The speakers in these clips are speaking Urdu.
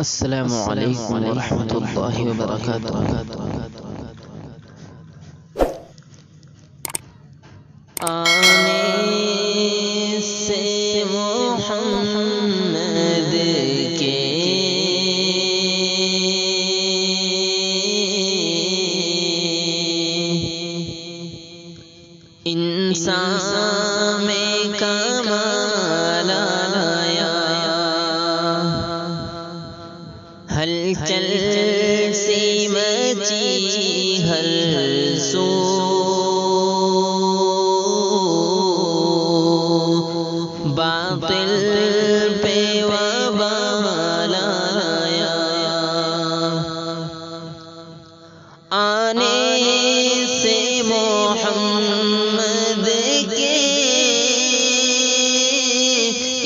السلام علیکم ورحمۃ اللہ وبرکاتہ۔ آنے سے محمد کے انسان میں کمال آیا، ہلچل سی مچی ہر سو، باطل پہ وبال آیا، آنے سے محمد کے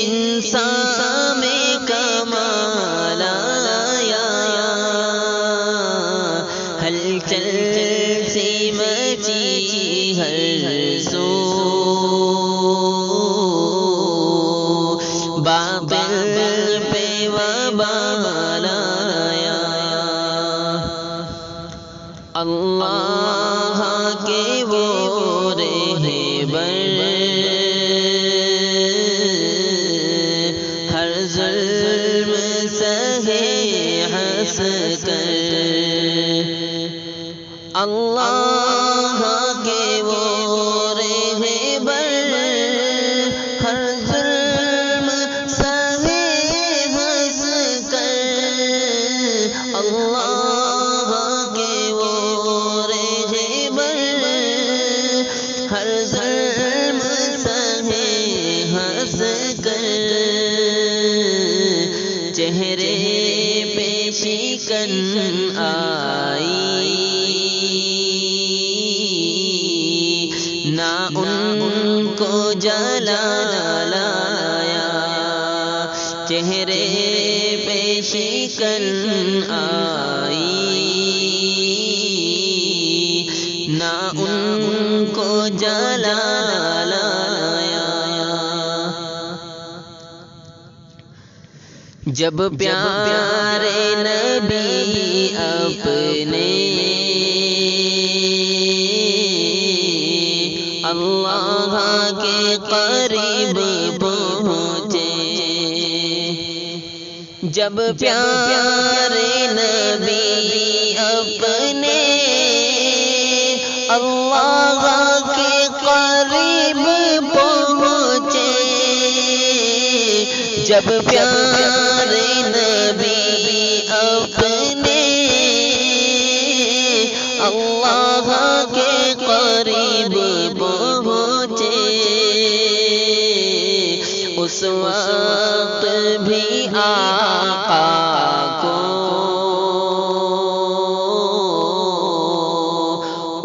انسان میں کمال آیا، ہلچل سی مچی ہر سو، باطل پہ وبال آیا، اللہ کے وہ رہبر ہر ظلم سہے ہنس کر، اللہ کے وہ رہبر ہر ظلم سہے ہنس کر، اللہ کے وہ رہبر ہر ظلم سہے ہنس کر، چہرے پہ شکن آئی، نہ ان کو جلال آیا، چہرے پہ شکن آئی، نہ ان کو جلال آیا، جب پیارے نبی اپنے اللہ کے قریب پہنچے، جب پیارے نبی اپنے اللہ کے قریب پہنچے، جب پیارے نبی اپنے اللہ کے قریب پہنچے، اس وقت بھی آقا کو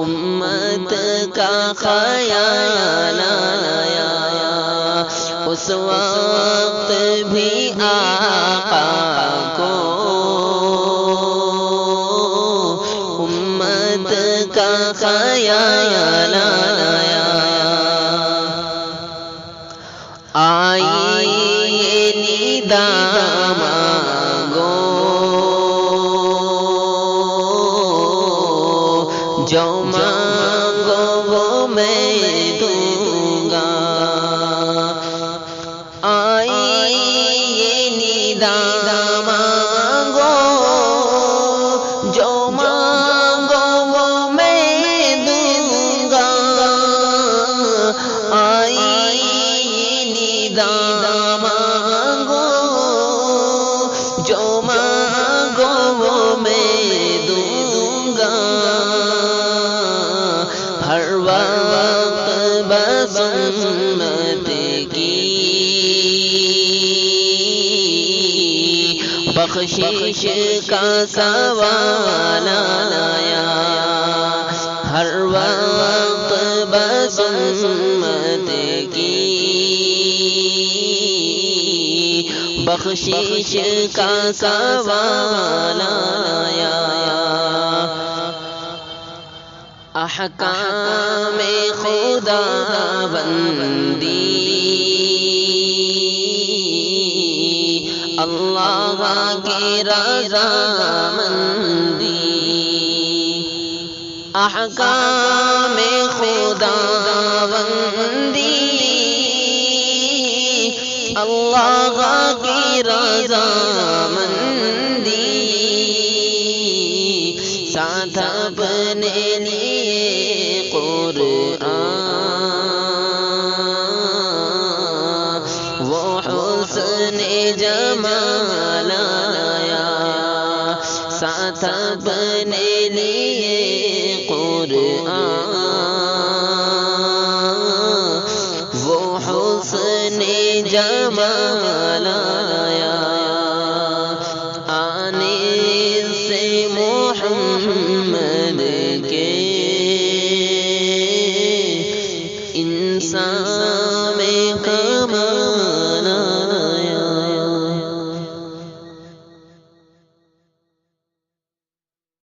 امت کا خیال آیا، اس وقت بھی آقا کو امت کا خیال آیا، آئیے ندا مانگو جو مانگو وہ میں دوں گا، آئیے ندا مانگو جو مانگو وہ میں دوں گا، آئیے ندا مانگو جو مانگو وہ میں دوں گا، ہر وقت بس امت کی بخشش کا سوال آیا، ہر وقت بس امت کی بخشش کا سوال آیا، احکام خدا بندی اللہ کی رضامندی احکام خداوندی اللہ کی رضامندی ساتھ اپنے لیے قرآن وہ حسن جمال آیا ساتھ اپنے